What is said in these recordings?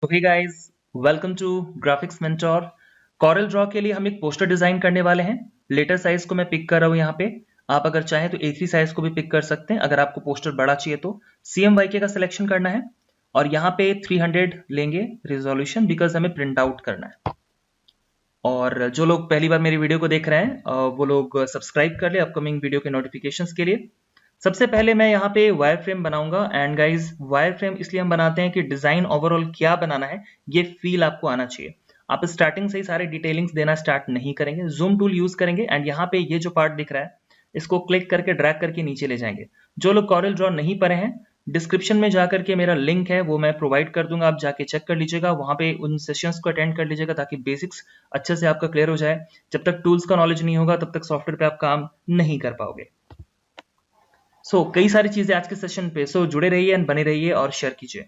Okay guys, welcome to graphics mentor. Corel Draw के लिए हम एक पोस्टर डिजाइन करने वाले हैं। लेटर साइज को मैं पिक कर रहा हूँ यहाँ पे। आप अगर चाहें तो A3 साइज को भी पिक कर सकते हैं। अगर आपको पोस्टर बड़ा चाहिए तो CMYK का सिलेक्शन करना है और यहाँ पे 300 लेंगे रिजोल्यूशन, बिकॉज हमें प्रिंट आउट करना है। और जो लोग पहली बार मेरी वीडियो को देख रहे हैं वो लोग सब्सक्राइब कर ले अपकमिंग वीडियो के नोटिफिकेशंस के लिए। सबसे पहले मैं यहाँ पे वायर फ्रेम बनाऊंगा। एंड गाइज, वायर फ्रेम इसलिए हम बनाते हैं कि डिजाइन ओवरऑल क्या बनाना है ये फील आपको आना चाहिए। आप स्टार्टिंग से ही सारे डिटेलिंग्स देना स्टार्ट नहीं करेंगे। जूम टूल यूज करेंगे एंड यहाँ पे ये जो पार्ट दिख रहा है इसको क्लिक करके ड्रैग करके नीचे ले जाएंगे। जो लोग कॉरल ड्रॉ नहीं पढ़े हैं, डिस्क्रिप्शन में जाकर के मेरा लिंक है वो मैं प्रोवाइड कर दूंगा, आप जाके चेक कर लीजिएगा। वहां पे उन सेशंस को अटेंड कर लीजिएगा ताकि बेसिक्स अच्छे से आपका क्लियर हो जाए। जब तक टूल्स का नॉलेज नहीं होगा तब तक सॉफ्टवेयर पे आप काम नहीं कर पाओगे। कई सारी चीजें आज के सेशन पे, जुड़े रहिए एंड बने रहिए और शेयर कीजिए।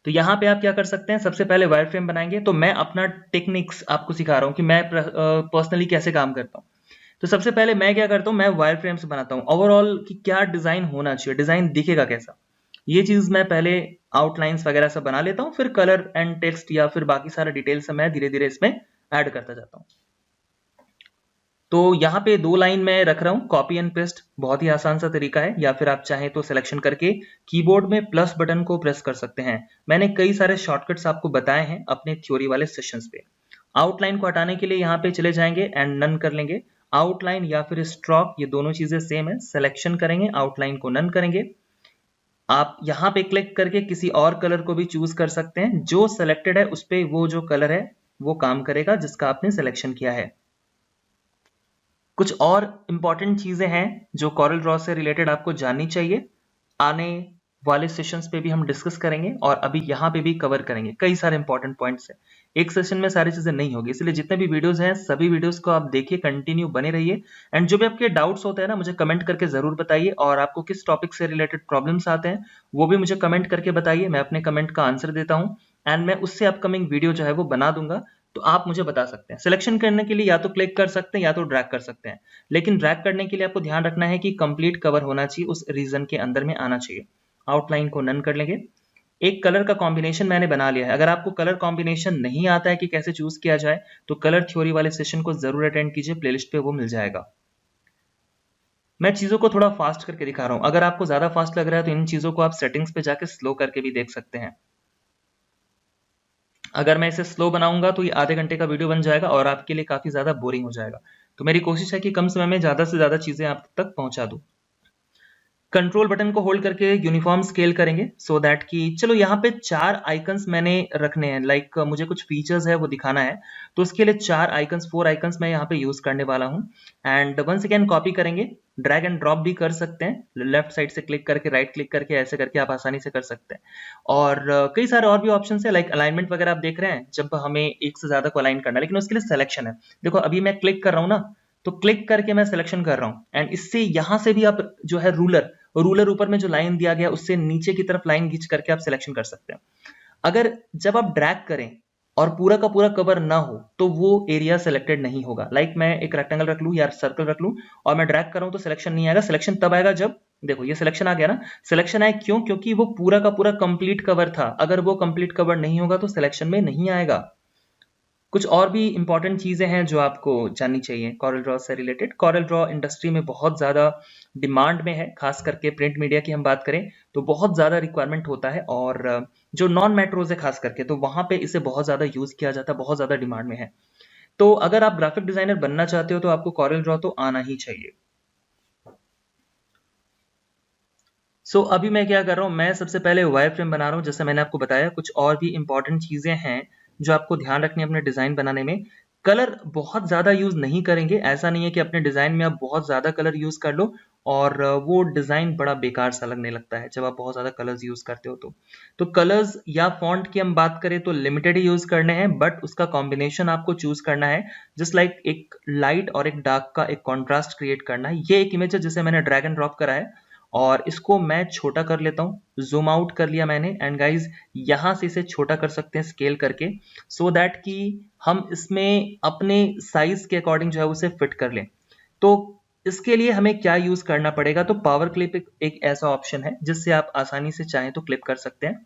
तो यहाँ पे आप क्या कर सकते हैं, सबसे पहले वायर फ्रेम बनाएंगे। तो मैं अपना टेक्निक्स आपको सिखा रहा हूँ कि मैं पर्सनली कैसे काम करता हूँ। तो सबसे पहले मैं क्या करता हूँ, मैं वायर फ्रेम्स बनाता हूँ ओवरऑल कि क्या डिजाइन होना चाहिए, डिजाइन दिखेगा कैसा। ये चीज मैं पहले आउटलाइंस वगैरह सब बना लेता हूँ, फिर कलर एंड टेक्स्ट या फिर बाकी सारा डिटेल्स मैं धीरे धीरे इसमें ऐड करता जाता हूँ। तो यहाँ पे 2 लाइन में रख रहा हूँ, कॉपी एंड पेस्ट बहुत ही आसान सा तरीका है। या फिर आप चाहें तो सिलेक्शन करके कीबोर्ड में प्लस बटन को प्रेस कर सकते हैं। मैंने कई सारे शॉर्टकट्स आपको बताए हैं अपने थ्योरी वाले सेशंस पे। आउटलाइन को हटाने के लिए यहाँ पे चले जाएंगे एंड नन कर लेंगे। आउटलाइन या फिर स्ट्रोक ये दोनों चीजें सेम है। सिलेक्शन करेंगे, आउटलाइन को नन करेंगे। आप यहाँ पे क्लिक करके किसी और कलर को भी चूज कर सकते हैं। जो सिलेक्टेड है उस पे वो जो कलर है वो काम करेगा जिसका आपने सिलेक्शन किया है। कुछ और इंपॉर्टेंट चीजें हैं जो कॉरल ड्रॉ से रिलेटेड आपको जाननी चाहिए। आने वाले सेशंस पे भी हम डिस्कस करेंगे और अभी यहाँ पे भी कवर करेंगे। कई सारे इंपॉर्टेंट पॉइंट्स हैं, एक सेशन में सारी चीजें नहीं होगी, इसलिए जितने भी वीडियोस हैं सभी वीडियोस को आप देखिए, कंटिन्यू बने रहिए। एंड जो भी आपके डाउट्स होते हैं ना, मुझे कमेंट करके जरूर बताइए। और आपको किस टॉपिक से रिलेटेड प्रॉब्लम्स आते हैं वो भी मुझे कमेंट करके बताइए, मैं अपने कमेंट का आंसर देता हूँ एंड मैं उससे अपकमिंग वीडियो जो है वो बना दूंगा। तो आप मुझे बता सकते हैं। सिलेक्शन करने के लिए या तो क्लिक कर सकते हैं या तो ड्रैग कर सकते हैं, लेकिन ड्रैग करने के लिए आपको ध्यान रखना है कि कंप्लीट कवर होना चाहिए, उस रीजन के अंदर में आना चाहिए। आउटलाइन को नन कर लेंगे। एक कलर का कॉम्बिनेशन मैंने बना लिया है। अगर आपको कलर कॉम्बिनेशन नहीं आता है कि कैसे चूज किया जाए तो कलर थ्योरी वाले सेशन को जरूर अटेंड कीजिए, प्लेलिस्ट पे वो मिल जाएगा। मैं चीजों को थोड़ा फास्ट करके दिखा रहा हूं, अगर आपको ज्यादा फास्ट लग रहा है तो इन चीजों को आप सेटिंग्स पे जाके स्लो करके भी देख सकते हैं। अगर मैं इसे स्लो बनाऊंगा तो ये आधे घंटे का वीडियो बन जाएगा और आपके लिए काफी ज्यादा बोरिंग हो जाएगा। तो मेरी कोशिश है कि कम समय में ज्यादा से ज्यादा चीजें आप तक पहुंचा दूं। कंट्रोल बटन को होल्ड करके यूनिफॉर्म स्केल करेंगे सो दैट कि चलो यहाँ पे 4 आइकन्स मैंने रखने हैं। लाइक मुझे कुछ फीचर्स है वो दिखाना है, तो उसके लिए 4 आइकन्स मैं यहाँ पे यूज करने वाला हूँ। एंड वंस अगेन कॉपी करेंगे, ड्रैग एंड ड्रॉप भी कर सकते हैं, लेफ्ट साइड से क्लिक करके राइट क्लिक करके ऐसे करके आप आसानी से कर सकते हैं। और कई सारे और भी ऑप्शन है, लाइक अलाइनमेंट वगैरह आप देख रहे हैं जब हमें एक से ज्यादा को अलाइन करना है, लेकिन उसके लिए सिलेक्शन है। देखो अभी मैं क्लिक कर रहा हूँ ना, तो क्लिक करके मैं सिलेक्शन कर रहा हूँ एंड इससे यहां से भी आप जो है रूलर ऊपर में जो लाइन दिया गया उससे नीचे की तरफ लाइन खींच करके आप सिलेक्शन कर सकते हैं। अगर जब आप ड्रैग करें और पूरा का पूरा कवर ना हो तो वो एरिया सिलेक्टेड नहीं होगा। लाइक मैं एक रेक्टेंगल रख लूं या सर्कल रख लूं और मैं ड्रैग कर रहा हूं तो सिलेक्शन नहीं आएगा। सिलेक्शन तब आएगा जब, देखो ये सिलेक्शन आ गया ना, सिलेक्शन आए क्यों, क्योंकि वो पूरा का पूरा कंप्लीट कवर था। अगर वो कंप्लीट कवर नहीं होगा तो सिलेक्शन में नहीं आएगा। कुछ और भी इंपॉर्टेंट चीजें हैं जो आपको जाननी चाहिए कॉरल ड्रॉ से रिलेटेड। कॉरल ड्रॉ इंडस्ट्री में बहुत ज्यादा डिमांड में है, खास करके प्रिंट मीडिया की हम बात करें तो बहुत ज्यादा रिक्वायरमेंट होता है। और जो नॉन मेट्रोज है खास करके, तो वहां पे इसे बहुत ज्यादा यूज किया जाता है, बहुत ज्यादा डिमांड में है। तो अगर आप ग्राफिक डिजाइनर बनना चाहते हो तो आपको कॉरल ड्रॉ तो आना ही चाहिए। अभी मैं क्या कर रहा हूँ, मैं सबसे पहले वायर फ्रेम बना रहा हूँ जैसे मैंने आपको बताया। कुछ और भी इंपॉर्टेंट चीजें हैं जो आपको ध्यान रखनी है अपने डिजाइन बनाने में। कलर बहुत ज्यादा यूज नहीं करेंगे। ऐसा नहीं है कि अपने डिजाइन में आप बहुत ज्यादा कलर यूज कर लो और वो डिजाइन बड़ा बेकार सा लगने लगता है जब आप बहुत ज्यादा कलर्स यूज करते हो। तो कलर्स या फॉन्ट की हम बात करें तो लिमिटेड ही यूज करने हैं, बट उसका कॉम्बिनेशन आपको चूज करना है। जस्ट लाइक एक लाइट और एक डार्क का एक कॉन्ट्रास्ट क्रिएट करना है। ये एक इमेज है जिसे मैंने ड्रैग एंड ड्रॉप करा है और इसको मैं छोटा कर लेता हूँ। जूम आउट कर लिया मैंने एंड गाइज यहां से इसे छोटा कर सकते हैं स्केल करके, सो दैट कि हम इसमें अपने साइज के अकॉर्डिंग जो है उसे फिट कर लें। तो इसके लिए हमें क्या यूज करना पड़ेगा, तो पावर क्लिप एक ऐसा ऑप्शन है जिससे आप आसानी से चाहें तो क्लिप कर सकते हैं।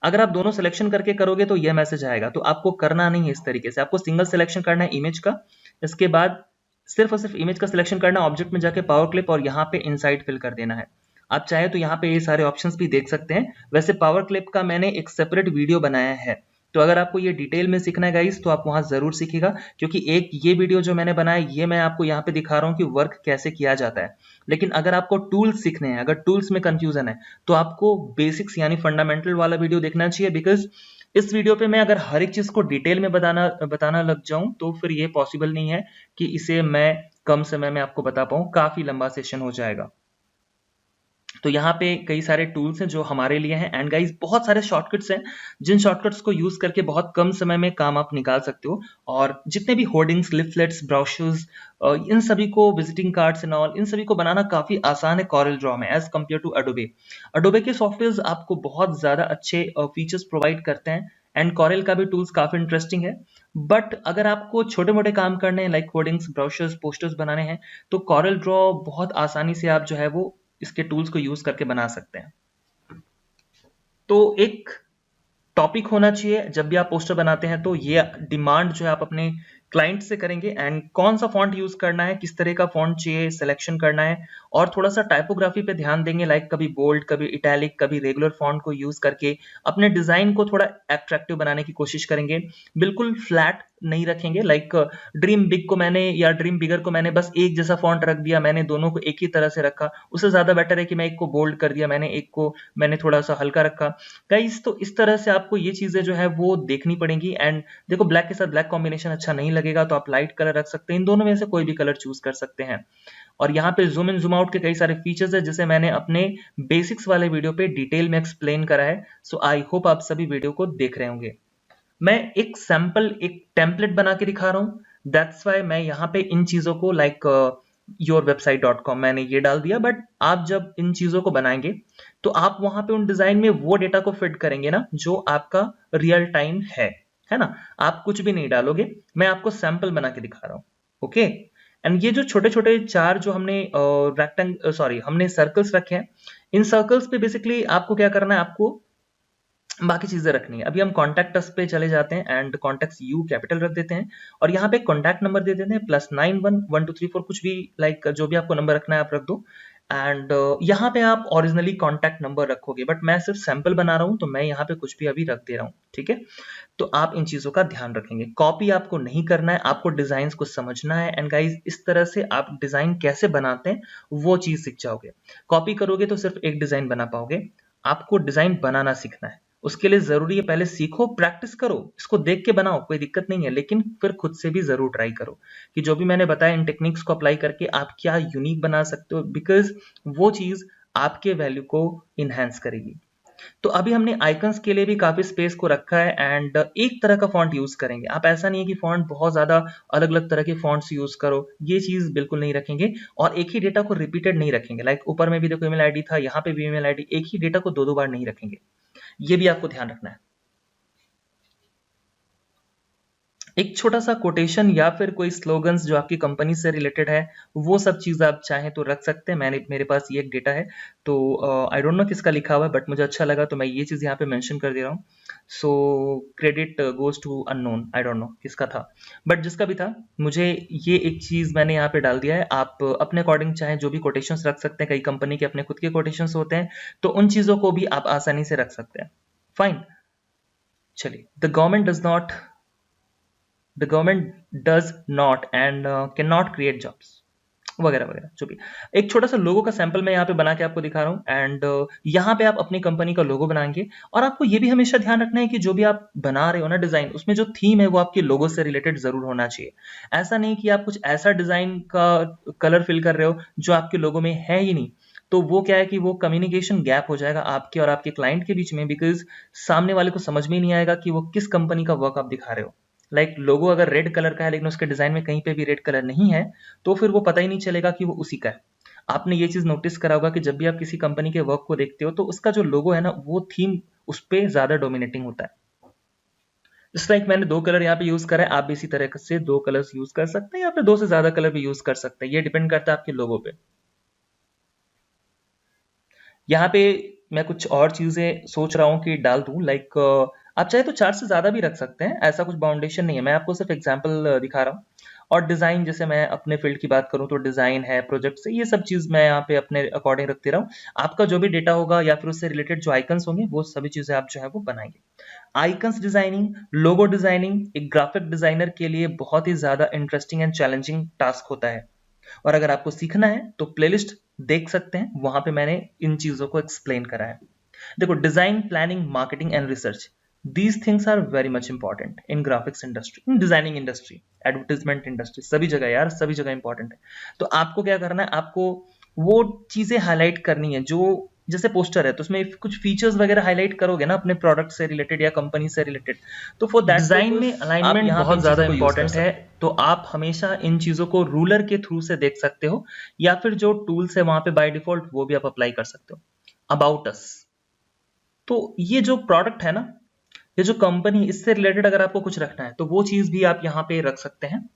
अगर आप दोनों सिलेक्शन करके करोगे तो यह मैसेज आएगा, तो आपको करना नहीं है इस तरीके से। आपको सिंगल सिलेक्शन करना है इमेज का, इसके बाद सिर्फ और सिर्फ इमेज का सिलेक्शन करना, ऑब्जेक्ट में जाके पावर क्लिप और यहाँ पे इनसाइड फिल कर देना है। आप चाहे तो यहाँ पे ये सारे ऑप्शंस भी देख सकते हैं। वैसे पावर क्लिप का मैंने एक सेपरेट वीडियो बनाया है, तो अगर आपको ये डिटेल में सीखना है गाइस तो आप वहां जरूर सीखिएगा, क्योंकि एक ये वीडियो जो मैंने बनाया ये मैं आपको यहाँ पे दिखा रहा हूँ कि वर्क कैसे किया जाता है। लेकिन अगर आपको टूल्स सीखने हैं, अगर टूल्स में कंफ्यूजन है, तो आपको बेसिक्स यानी फंडामेंटल वाला वीडियो देखना चाहिए। बिकॉज इस वीडियो पे मैं अगर हर एक चीज को डिटेल में बताना लग जाऊं तो फिर ये पॉसिबल नहीं है कि इसे मैं कम समय में आपको बता पाऊं, काफी लंबा सेशन हो जाएगा। तो यहाँ पे कई सारे टूल्स हैं जो हमारे लिए हैं, एंड गाइस बहुत सारे शॉर्टकट्स हैं जिन शॉर्टकट्स को यूज करके बहुत कम समय में काम आप निकाल सकते हो। और जितने भी होर्डिंग्स, लिफलेट्स, ब्रोशर्स, इन सभी को, विजिटिंग कार्ड्स एंड ऑल, इन सभी को बनाना काफी आसान है कॉरल ड्रॉ में as compare to Adobe. Adobe के सॉफ्टवेयर आपको बहुत ज्यादा अच्छे फीचर्स प्रोवाइड करते हैं, एंड कॉरल का भी टूल्स काफी इंटरेस्टिंग है। बट अगर आपको छोटे मोटे काम करने हैं लाइक होर्डिंग्स, ब्रोशर्स, पोस्टर्स बनाने हैं, तो कॉरल ड्रॉ बहुत आसानी से आप जो है वो इसके टूल्स को यूज करके बना सकते हैं। तो एक टॉपिक होना चाहिए जब भी आप पोस्टर बनाते हैं, तो ये डिमांड जो है आप अपने क्लाइंट से करेंगे, एंड कौन सा फॉन्ट यूज करना है, किस तरह का फॉन्ट चाहिए, सिलेक्शन करना है, और थोड़ा सा टाइपोग्राफी पे ध्यान देंगे, लाइक कभी बोल्ड, कभी इटैलिक, कभी रेगुलर फॉन्ट को यूज करके अपने डिजाइन को थोड़ा एट्रैक्टिव बनाने की कोशिश करेंगे। बिल्कुल फ्लैट नहीं रखेंगे, लाइक ड्रीम बिग को मैंने या ड्रीम बिगर को मैंने बस एक जैसा फॉन्ट रख दिया, मैंने दोनों को एक ही तरह से रखा, उससे ज्यादा बेटर है कि मैं एक को बोल्ड कर दिया, मैंने एक को मैंने थोड़ा सा हल्का रखा। गाइस तो इस तरह से आपको ये चीजें जो है वो देखनी पड़ेंगी। एंड देखो, ब्लैक के साथ ब्लैक कॉम्बिनेशन अच्छा नहीं लगेगा, तो आप लाइट कलर रख सकते हैं, इन दोनों में से कोई भी कलर चूज कर सकते हैं। और यहाँ पे जूम इन जूम आउट के कई सारे फीचर्स है जिसे मैंने अपने बेसिक्स वाले वीडियो पे डिटेल में एक्सप्लेन करा है। सो आई होप आप सभी वीडियो को देख रहे होंगे। मैं एक सैंपल, एक टेम्पलेट बना के दिखा रहा हूं, दैट्स वाई मैं यहाँ पे इन चीजों को लाइक yourwebsite.com मैंने ये डाल दिया। बट आप जब इन चीजों को बनाएंगे तो आप वहां पे उन डिजाइन में वो डेटा को फिट करेंगे ना जो आपका रियल टाइम है ना। आप कुछ भी नहीं डालोगे, मैं आपको सैंपल बना के दिखा रहा हूं, ओके। एंड ये जो छोटे छोटे चार जो हमने हमने सर्कल्स रखे हैं, इन सर्कल्स पे बेसिकली आपको क्या करना है, आपको बाकी चीजें रखनी है। अभी हम कॉन्टैक्ट अस पे चले जाते हैं, एंड कॉन्टैक्ट यू कैपिटल रख देते हैं, और यहाँ पे कॉन्टैक्ट नंबर दे देते हैं +911234, कुछ भी लाइक जो भी आपको नंबर रखना है आप रख दो। एंड यहाँ पे आप ओरिजिनली कॉन्टैक्ट नंबर रखोगे, बट मैं सिर्फ सैंपल बना रहा हूँ तो मैं यहाँ पे कुछ भी अभी रख दे रहा हूँ, ठीक है। तो आप इन चीजों का ध्यान रखेंगे, कॉपी आपको नहीं करना है, आपको डिजाइन को समझना है। एंड गाइज इस तरह से आप डिजाइन कैसे बनाते हैं वो चीज सीख जाओगे। कॉपी करोगे तो सिर्फ एक डिजाइन बना पाओगे, आपको डिजाइन बनाना सीखना है। उसके लिए जरूरी है पहले सीखो, प्रैक्टिस करो, इसको देख के बनाओ, कोई दिक्कत नहीं है, लेकिन फिर खुद से भी जरूर ट्राई करो कि जो भी मैंने बताया इन टेक्निक्स को अप्लाई करके आप क्या यूनिक बना सकते हो, बिकॉज वो चीज आपके वैल्यू को इनहेंस करेगी। तो अभी हमने आइकन्स के लिए भी काफी स्पेस को रखा है, एंड एक तरह का फॉन्ट यूज करेंगे। आप ऐसा नहीं है कि फॉन्ट बहुत ज्यादा अलग अलग तरह के फॉन्ट्स यूज करो, ये चीज बिल्कुल नहीं रखेंगे। और एक ही डेटा को रिपीटेड नहीं रखेंगे, लाइक ऊपर में भी देखो ईमेल आईडी था, यहाँ पे भी ईमेल आईडी, एक ही डेटा को दो दो बार नहीं रखेंगे, ये भी आपको ध्यान रखना है। एक छोटा सा कोटेशन या फिर कोई स्लोगन्स जो आपकी कंपनी से रिलेटेड है, वो सब चीज आप चाहें तो रख सकते हैं। मेरे पास ये एक डेटा है, तो आई डोंट नो किसका लिखा हुआ है, बट मुझे अच्छा लगा तो मैं ये चीज यहाँ पे मेंशन कर दे रहा हूँ। So credit goes to unknown, I don't know किसका था, बट जिसका भी था, मुझे ये एक चीज मैंने यहाँ पे डाल दिया है। आप अपने अकॉर्डिंग चाहे जो भी कोटेशंस रख सकते हैं, कई कंपनी के अपने खुद के कोटेशंस होते हैं, तो उन चीजों को भी आप आसानी से रख सकते हैं। फाइन, चलिए, the government does not and can not create jobs वगैरह वगैरह, जो भी। एक छोटा सा लोगो का सैंपल मैं यहाँ पे बना के आपको दिखा रहा हूँ, एंड यहाँ पे आप अपनी कंपनी का लोगो बनाएंगे। और आपको ये भी हमेशा ध्यान रखना है कि जो भी आप बना रहे हो ना डिजाइन, उसमें जो थीम है वो आपके लोगो से रिलेटेड जरूर होना चाहिए। ऐसा नहीं कि आप कुछ ऐसा डिजाइन का कलर फिल कर रहे हो जो आपके लोगो में है ही नहीं, तो वो क्या है कि वो कम्युनिकेशन गैप हो जाएगा आपके और आपके क्लाइंट के बीच में, बिकॉज सामने वाले को समझ में ही नहीं आएगा कि वो किस कंपनी का वर्क आप दिखा रहे हो। लाइक लोगो अगर रेड कलर का है लेकिन उसके डिजाइन में कहीं पे भी रेड कलर नहीं है, तो फिर वो पता ही नहीं चलेगा कि वो उसी का है। आपने ये चीज नोटिस करा होगा कि जब भी आप किसी कंपनी के वर्क को देखते हो तो उसका जो लोगो है ना, वो थीम उस पर ज्यादा डोमिनेटिंग होता है। इस लाइक मैंने दो कलर यहाँ पे यूज करा है, आप भी इसी तरह से दो कलर्स यूज कर सकते हैं, या फिर दो से ज्यादा कलर भी यूज कर सकते हैं, ये डिपेंड करता है आपके लोगो पे। यहाँ पे मैं कुछ और चीजें सोच रहा हूँ कि डाल दूं, लाइक आप चाहे तो 4 से ज्यादा भी रख सकते हैं, ऐसा कुछ बाउंडेशन नहीं है, मैं आपको सिर्फ एग्जांपल दिखा रहा हूँ। और डिजाइन, जैसे मैं अपने फील्ड की बात करूं तो डिजाइन है, प्रोजेक्ट से, ये सब चीज मैं यहाँ पे अपने अकॉर्डिंग रखते रहा हूँ। आपका जो भी डेटा होगा या फिर उससे रिलेटेड जो आइकन्स होंगे वो सभी चीजें आप जो है वो बनाएंगे। आइकन्स डिजाइनिंग, लोगो डिजाइनिंग एक ग्राफिक डिजाइनर के लिए बहुत ही ज्यादा इंटरेस्टिंग एंड चैलेंजिंग टास्क होता है। और अगर आपको सीखना है तो प्लेलिस्ट देख सकते हैं, वहां पे मैंने इन चीजों को एक्सप्लेन करा है। देखो, design, planning, marketing and research, these things are very much important in graphics industry, in designing industry, advertisement industry, सभी जगह यार, सभी जगह इंपॉर्टेंट है। तो आपको क्या करना है, आपको वो चीजें हाईलाइट करनी है जो, जैसे पोस्टर है तो उसमें कुछ फीचर्स वगैरह हाईलाइट करोगे ना अपने प्रोडक्ट से रिलेटेड या कंपनी से रिलेटेड, तो फॉर दैट डिजाइन में अलाइनमेंट बहुत ज्यादा इंपॉर्टेंट है। तो आप हमेशा इन चीजों को रूलर के थ्रू से देख सकते हो, या फिर जो टूल्स है वहां पे बाय डिफॉल्ट वो भी आप अप्लाई कर सकते हो। अबाउट अस, तो ये जो प्रोडक्ट है ना, ये जो कंपनी, इससे रिलेटेड अगर आपको कुछ रखना है तो वो चीज भी आप यहाँ पे रख सकते हैं।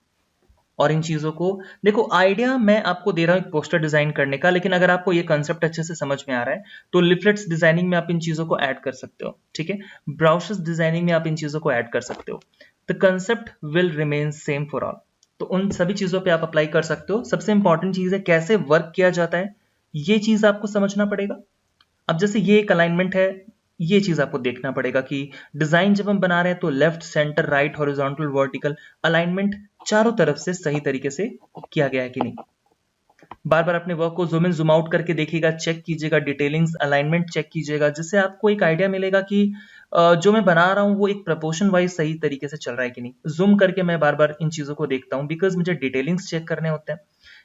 और इन चीजों को देखो, आइडिया मैं आपको दे रहा हूँ एक पोस्टर डिजाइन करने का, लेकिन अगर आपको ये कंसेप्ट अच्छे से समझ में आ रहा है तो लिफलेट्स डिजाइनिंग में आप इन चीजों को ऐड कर सकते हो, ठीक है। ब्राउशर्स डिजाइनिंग में आप इन चीजों को ऐड कर सकते हो। The concept will remain same for all. तो उन सभी चीजों पे आप अप्लाई कर सकते हो। सबसे इंपॉर्टेंट चीज है कैसे वर्क किया जाता है, ये चीज आपको समझना पड़ेगा। अब जैसे ये एक अलाइनमेंट है, ये चीज आपको देखना पड़ेगा कि डिजाइन जब हम बना रहे हैं तो left, centre, right, horizontal, vertical alignment चारों तरफ से सही तरीके से किया गया है कि नहीं। बार बार अपने वर्क को जूम इन जूम आउट करके देखिएगा, चेक कीजिएगा, डिटेलिंग्स, अलाइनमेंट चेक कीजिएगा, जिससे आपको एक आइडिया मिलेगा कि जो मैं बना रहा हूँ वो एक प्रपोर्शन वाइज सही तरीके से चल रहा है कि नहीं। जूम करके मैं बार बार इन चीजों को देखता हूँ बिकॉज मुझे डिटेलिंग्स चेक करने होते हैं।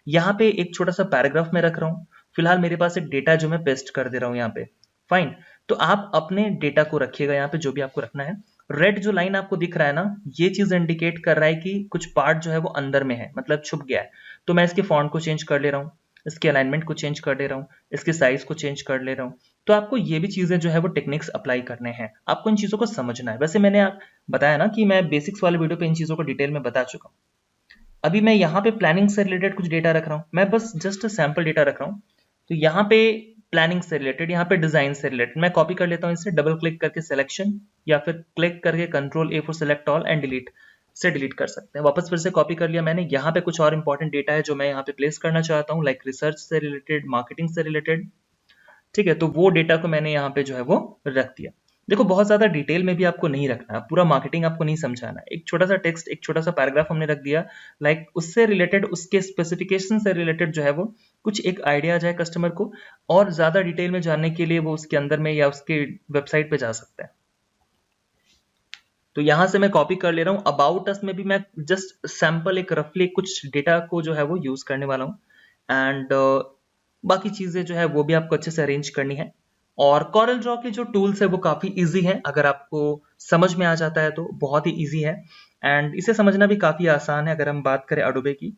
यहाँ पे एक छोटा सा पैराग्राफ में रख रहा हूँ, फिलहाल मेरे पास एक डेटा जो मैं पेस्ट कर दे रहा हूँ यहाँ पे, फाइन। तो आप अपने डेटा को रखिएगा यहाँ पे जो भी आपको रखना है। रेड जो लाइन आपको दिख रहा है ना, ये चीज इंडिकेट कर रहा है कि कुछ पार्ट जो है वो अंदर में है, मतलब छुप गया है। तो मैं इसके फॉन्ट को चेंज कर ले रहा हूँ, इसके अलाइनमेंट को चेंज कर ले रहा हूँ, इसके साइज को चेंज कर ले रहा हूँ। तो आपको ये भी चीजें जो है वो टेक्निक्स अप्लाई करने हैं, आपको इन चीजों को समझना है। वैसे मैंने आप बताया ना कि मैं बेसिक्स वाले वीडियो पे इन चीजों को डिटेल में बता चुका हूँ। अभी मैं यहाँ पे प्लानिंग से रिलेटेड कुछ डेटा रख रहा हूँ, मैं बस जस्ट सैंपल डेटा रख रहा हूँ। तो यहाँ पे प्लानिंग से रिलेटेड, यहाँ पे डिजाइन से रिलेटेड मैं कॉपी कर लेता हूँ, इसे डबल क्लिक करके सिलेक्शन, या फिर क्लिक करके control A for select all and delete से डिलीट कर सकते हैं। वापस फिर से कॉपी कर लिया मैंने। यहाँ पे कुछ और इंपॉर्टेंट डेटा है जो मैं यहाँ पे प्लेस करना चाहता हूँ, लाइक रिसर्च से रिलेटेड, मार्केटिंग से रिलेटेड, ठीक है। तो वो डेटा को मैंने यहाँ पे जो है वो रख दिया। देखो, बहुत ज्यादा डिटेल में भी आपको नहीं रखना, पूरा मार्केटिंग आपको नहीं समझाना। एक छोटा सा टेक्स्ट, एक छोटा सा पैराग्राफ हमने रख दिया, लाइक उससे रिलेटेड, उसके स्पेसिफिकेशन से रिलेटेड जो है वो कुछ एक आइडिया आ जाए कस्टमर को, और ज्यादा डिटेल में जानने के लिए वो उसके अंदर में या उसके वेबसाइट पे जा सकता है। तो यहां से मैं कॉपी कर ले रहा हूँ। अबाउट अस में भी मैं जस्ट सैंपल, एक रफली कुछ डेटा को जो है वो यूज करने वाला हूँ। एंड बाकी चीजें जो है वो भी आपको अच्छे से अरेंज करनी है। और कॉरल ड्रॉ के जो टूल्स है वो काफी इजी है, अगर आपको समझ में आ जाता है तो बहुत ही इजी है। एंड इसे समझना भी काफी आसान है। अगर हम बात करें अडोबे की,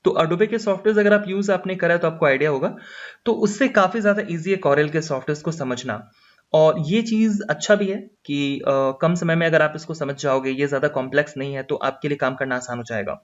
तो अडोबे के सॉफ्टवेयर अगर आप यूज आपने करा है तो आपको आइडिया होगा, तो उससे काफी ज्यादा इजी है कॉरल के सॉफ्टवेयर को समझना। और ये चीज अच्छा भी है कि कम समय में अगर आप इसको समझ जाओगे, ये ज्यादा कॉम्प्लेक्स नहीं है, तो आपके लिए काम करना आसान हो जाएगा।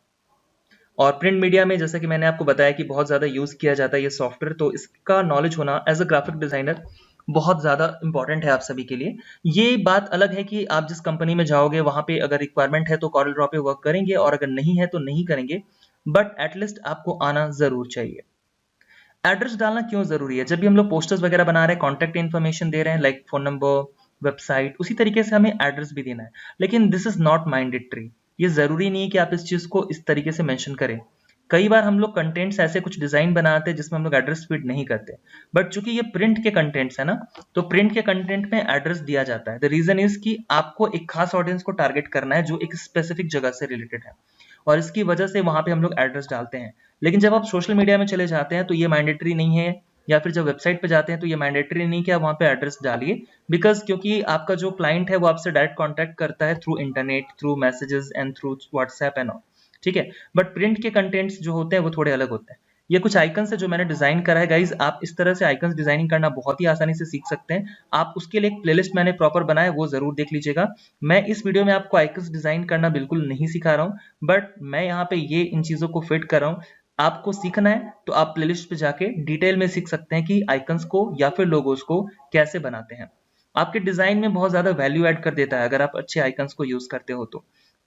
और प्रिंट मीडिया में जैसा कि मैंने आपको बताया कि बहुत ज्यादा यूज किया जाता है ये सॉफ्टवेयर, तो इसका नॉलेज होना एज अ ग्राफिक डिजाइनर बहुत ज्यादा इंपॉर्टेंट है आप सभी के लिए। ये बात अलग है कि आप जिस कंपनी में जाओगे वहां पे अगर रिक्वायरमेंट है तो कॉरल ड्रॉ पे वर्क करेंगे, और अगर नहीं है तो नहीं करेंगे, बट एटलीस्ट आपको आना जरूर चाहिए। एड्रेस डालना क्यों जरूरी है? जब भी हम लोग पोस्टर्स वगैरह बना रहे हैं, कॉन्टेक्ट इन्फॉर्मेशन दे रहे हैं, लाइक फोन नंबर, वेबसाइट, उसी तरीके से हमें एड्रेस भी देना है। लेकिन दिस इज नॉट मैंडेटरी। ये जरूरी नहीं है कि आप इस चीज को इस तरीके से मेंशन करें। कई बार हम लोग कंटेंट्स ऐसे कुछ डिजाइन बनाते हैं जिसमें हम लोग एड्रेस फीड नहीं करते, बट चूंकि ये प्रिंट के कंटेंट्स है ना, तो प्रिंट के कंटेंट में एड्रेस दिया जाता है। द रीजन इज कि आपको एक खास ऑडियंस को टारगेट करना है जो एक स्पेसिफिक जगह से रिलेटेड है, और इसकी वजह से वहां पे हम लोग एड्रेस डालते हैं। लेकिन जब आप सोशल मीडिया में चले जाते हैं तो ये मैंडेटरी नहीं है, या फिर जब वेबसाइट पे जाते हैं तो ये मैंडेटरी नहीं कि आप वहां पे एड्रेस डालिए, बिकॉज क्योंकि आपका जो क्लाइंट है वो आपसे डायरेक्ट कॉन्टैक्ट करता है through internet, through messages and through WhatsApp and all, ठीक है। बट प्रिंट के कंटेंट्स जो होते हैं वो थोड़े अलग होते हैं। ये कुछ आइकन्स है जो मैंने डिजाइन करा है गाइज, आप इस तरह से आइकन्स डिजाइनिंग करना बहुत ही आसानी से सीख सकते हैं। आप उसके लिए एक प्लेलिस्ट मैंने प्रॉपर बनाया है, वो जरूर देख लीजिएगा। मैं इस वीडियो में आपको आइकन्स डिजाइन करना बिल्कुल नहीं सिखा रहा हूँ, बट मैं यहाँ पे ये इन चीजों को फिट कर रहा हूँ। आपको सीखना है तो आप प्लेलिस्ट पे जाके डिटेल में सीख सकते हैं कि आइकन्स को या फिर लोगोस को कैसे बनाते हैं। आपके डिजाइन में बहुत ज्यादा वैल्यू ऐड कर देता है अगर आप अच्छे आइकन्स को यूज करते हो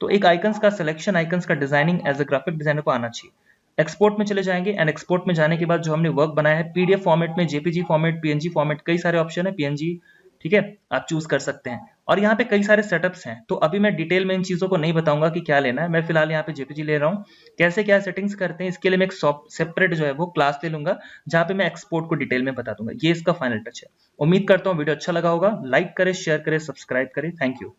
तो एक आइकन्स का सिलेक्शन, आइकन्स का designing as a graphic designer को आना चाहिए। एक्सपोर्ट में चले जाएंगे एंड एक्सपोर्ट में जाने के बाद जो हमने वर्क बनाया है पीडीएफ फॉर्मेट में, जेपीजी फॉर्मेट, पीएनजी फॉर्मेट, कई सारे ऑप्शन है, पीएनजी, ठीक है, आप चूज कर सकते हैं। और यहाँ पे कई सारे सेटअप्स हैं, तो अभी मैं डिटेल में इन चीजों को नहीं बताऊंगा कि क्या लेना है। मैं फिलहाल यहाँ पे जेपीजी ले रहा हूँ। कैसे क्या सेटिंग्स करते हैं इसके लिए मैं एक सेपरेट जो है वो क्लास ले लूंगा जहाँ पे मैं एक्सपोर्ट को डिटेल में बता दूंगा। ये इसका फाइनल टच है। उम्मीद करता हूँ वीडियो अच्छा लगा होगा। लाइक करें, शेयर करें, सब्सक्राइब करें। Thank you.